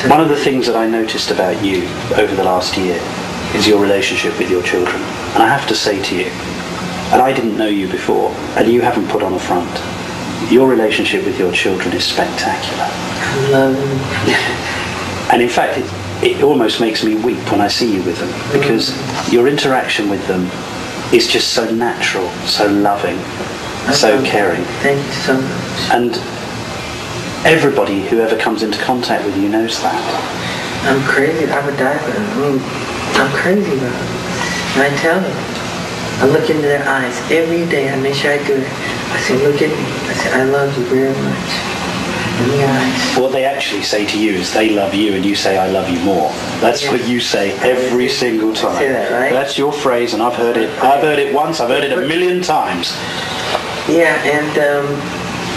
One of the things that I noticed about you over the last year is your relationship with your children. And I have to say to you, and I didn't know you before, and you haven't put on a front, your relationship with your children is spectacular. I love them. And in fact, it almost makes me weep when I see you with them, because your interaction with them is just so natural, so loving, so caring. Thank you so much. And everybody who ever comes into contact with you knows that. I'm crazy. I would die for them. I mean, I'm crazy about them. And I tell them. I look into their eyes every day. I make sure I do it. I say, look at me. I say, I love you very much. In the eyes. What they actually say to you is they love you and you say, I love you more. That's what you say every single time. I say that, right? That's your phrase, and I've heard it. I've heard it once, I've heard it a million times. Yeah, and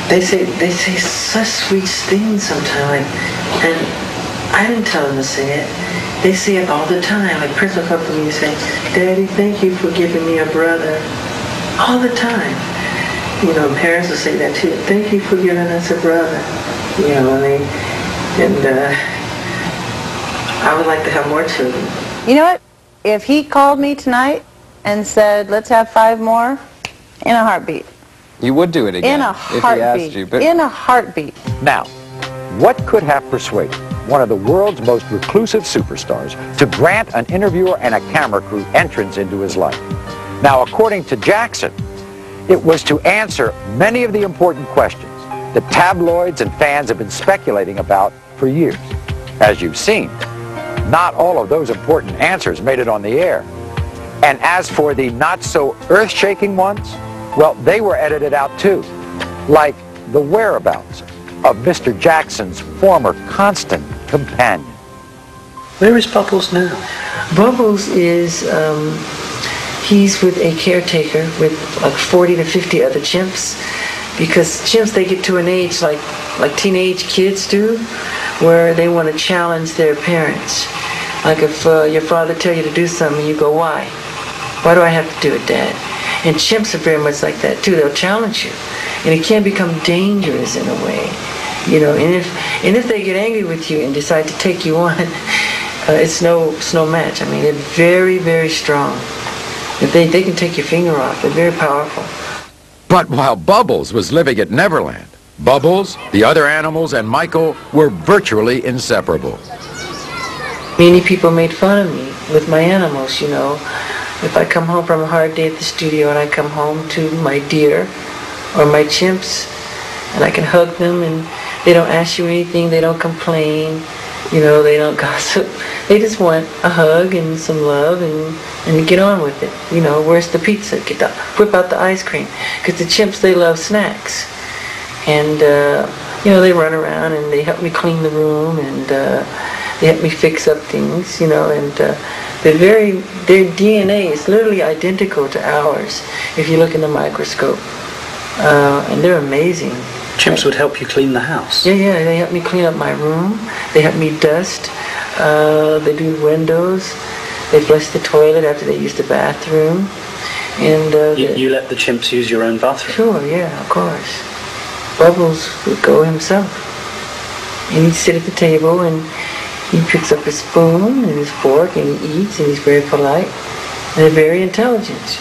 they say such sweet things sometimes. And I didn't tell them to say it. They say it all the time. Like Prince will come to me and say, Daddy, thank you for giving me a brother. All the time. You know, parents will say that too. Thank you for giving us a brother. You know, and I would like to have more children. You know what? If he called me tonight and said, let's have 5 more, in a heartbeat. You would do it again in a heartbeat. if he asked you. But in a heartbeat. Now, what could have persuaded one of the world's most reclusive superstars to grant an interviewer and a camera crew entrance into his life? Now, according to Jackson, it was to answer many of the important questions that tabloids and fans have been speculating about for years. As you've seen, not all of those important answers made it on the air. And as for the not-so-earth-shaking ones, well, they were edited out too, like the whereabouts of Mr. Jackson's former constant companion. Where is Bubbles now? Bubbles is, he's with a caretaker with like 40 to 50 other chimps, because chimps, they get to an age like teenage kids do, where they want to challenge their parents. Like if your father tells you to do something, you go, why? Why do I have to do it, Dad? And chimps are very much like that too. They'll challenge you, and it can become dangerous in a way, you know. And if they get angry with you and decide to take you on, it's no match. I mean, they're very, very strong. If they can take your finger off, they're very powerful. But while Bubbles was living at Neverland, Bubbles, the other animals, and Michael were virtually inseparable. Many people made fun of me with my animals, you know. If I come home from a hard day at the studio and I come home to my deer or my chimps, and I can hug them and they don't ask you anything, they don't complain, you know, they don't gossip. They just want a hug and some love and get on with it. You know, where's the pizza? Whip out the ice cream. Because the chimps, they love snacks. And, you know, they run around and they help me clean the room and they help me fix up things, you know, and their DNA is literally identical to ours if you look in the microscope. And they're amazing. Chimps would help you clean the house? Yeah, they help me clean up my room. They help me dust. They do windows. They flush the toilet after they use the bathroom. And you let the chimps use your own bathroom? Sure, yeah, of course. Bubbles would go himself. And he'd sit at the table and he picks up his spoon and his fork and he eats, and he's very polite and very intelligent.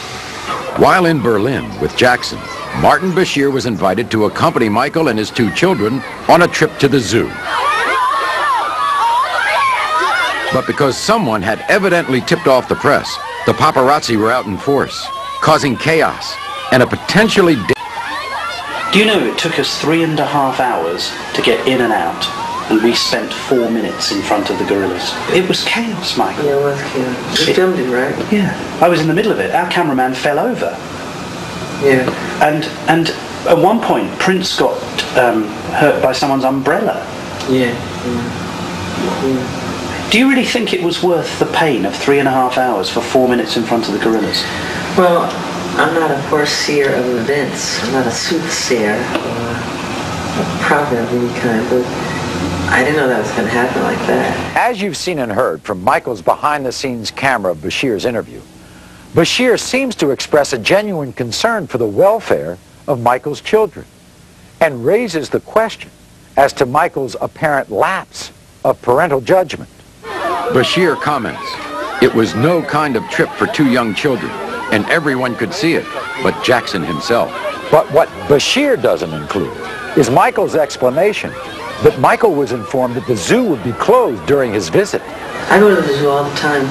While in Berlin with Jackson, Martin Bashir was invited to accompany Michael and his 2 children on a trip to the zoo. But because someone had evidently tipped off the press, the paparazzi were out in force, causing chaos and a potentially... Do you know it took us 3.5 hours to get in and out, and we spent 4 minutes in front of the gorillas? It was chaos, Michael. Yeah, it was chaos. You filmed it, right? Yeah. I was in the middle of it. Our cameraman fell over. Yeah. And at one point, Prince got hurt by someone's umbrella. Yeah. Do you really think it was worth the pain of 3.5 hours for 4 minutes in front of the gorillas? Well, I'm not a foreseer of events. I'm not a soothsayer or a prophet of any kind, but I didn't know that was going to happen like that. As you've seen and heard from Michael's behind-the-scenes camera of Bashir's interview, Bashir seems to express a genuine concern for the welfare of Michael's children and raises the question as to Michael's apparent lapse of parental judgment. Bashir comments, "It was no kind of trip for two young children, and everyone could see it, but Jackson himself." But what Bashir doesn't include is Michael's explanation that Michael was informed that the zoo would be closed during his visit. I go to the zoo all the time.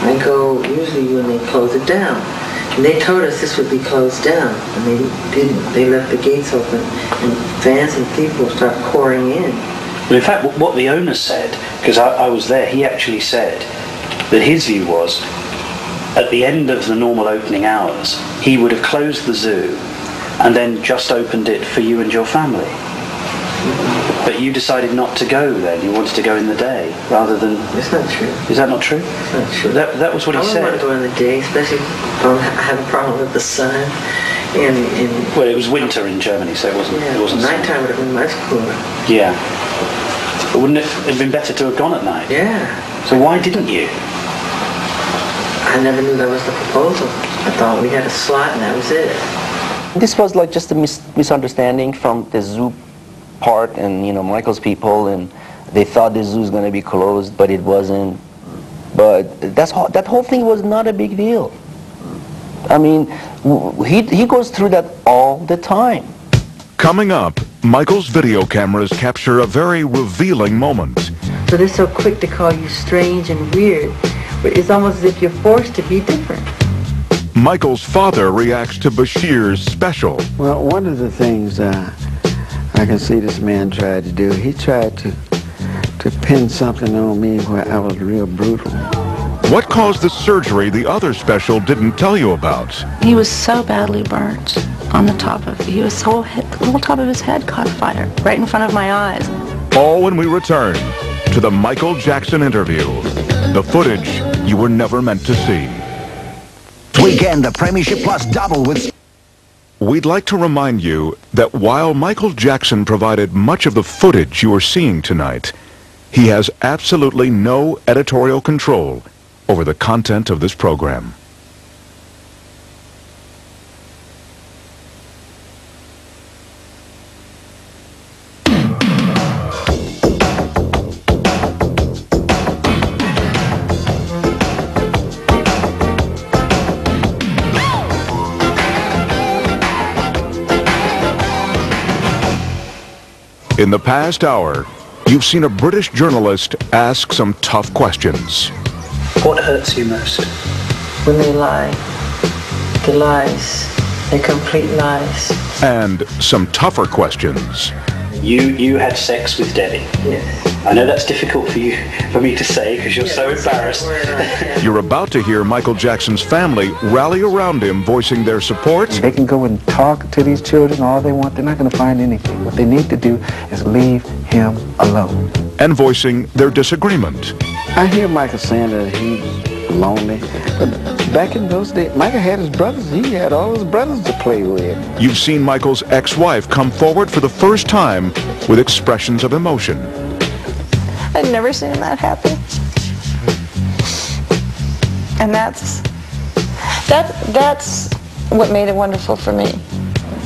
I go usually when they close it down. And they told us this would be closed down, and they didn't. They left the gates open, and fans and people start pouring in. But in fact, what the owner said, because I was there, he actually said that his view was, at the end of the normal opening hours, he would have closed the zoo and then just opened it for you and your family. But you decided not to go then. You wanted to go in the day rather than... It's not true. Is that not true? It's not true. That was what he said. I wouldn't want to go in the day, especially if I have a problem with the sun. Well, it was winter in Germany, so it wasn't... Yeah, it wasn't nighttime would have been much cooler. Yeah. But wouldn't it have been better to have gone at night? Yeah. So why didn't you? I never knew that was the proposal. I thought we had a slot and that was it. This was like just a misunderstanding from the zoo part and, you know, Michael's people, and they thought the zoo was going to be closed, but it wasn't. But that whole thing was not a big deal. I mean, he goes through that all the time. Coming up, Michael's video cameras capture a very revealing moment. So they're so quick to call you strange and weird, but it's almost as if you're forced to be different. Michael's father reacts to Bashir's special. Well, one of the things I can see this man tried to do, he tried to pin something on me where I was real brutal. What caused the surgery the other special didn't tell you about? He was so badly burnt on the top of, the whole top of his head caught fire right in front of my eyes. All when we return to the Michael Jackson interview, the footage you were never meant to see. Weekend, the Premiership Plus double with... We'd like to remind you that while Michael Jackson provided much of the footage you are seeing tonight, he has absolutely no editorial control over the content of this program. In the past hour, you've seen a British journalist ask some tough questions. What hurts you most? When they lie. The lies. They're complete lies. And some tougher questions. You had sex with Debbie. Yes. I know that's difficult for me to say because you're so embarrassed. You're about to hear Michael Jackson's family rally around him, voicing their support. They can go and talk to these children all they want. They're not going to find anything. What they need to do is leave him alone. And voicing their disagreement. I hear Michael saying that he's lonely, but back in those days, Michael had his brothers. He had all his brothers to play with. You've seen Michael's ex-wife come forward for the first time with expressions of emotion. I'd never seen him that happy. And that's what made it wonderful for me.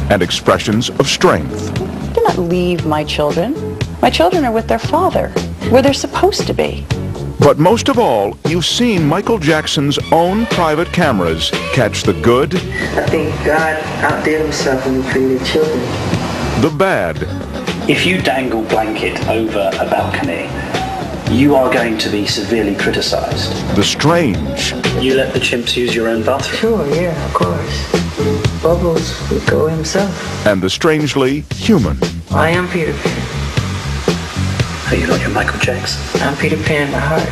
And expressions of strength. I do not leave my children. My children are with their father, where they're supposed to be. But most of all, you've seen Michael Jackson's own private cameras catch the good, I think God outdid himself when he created children. the bad, If you dangle blanket over a balcony, you are going to be severely criticized. the strange, You let the chimps use your own bathroom. Sure, yeah, of course. Bubbles would go himself. and the strangely human. I am Peter Pan. Are you not your Michael Jackson? I'm Peter Pan by heart.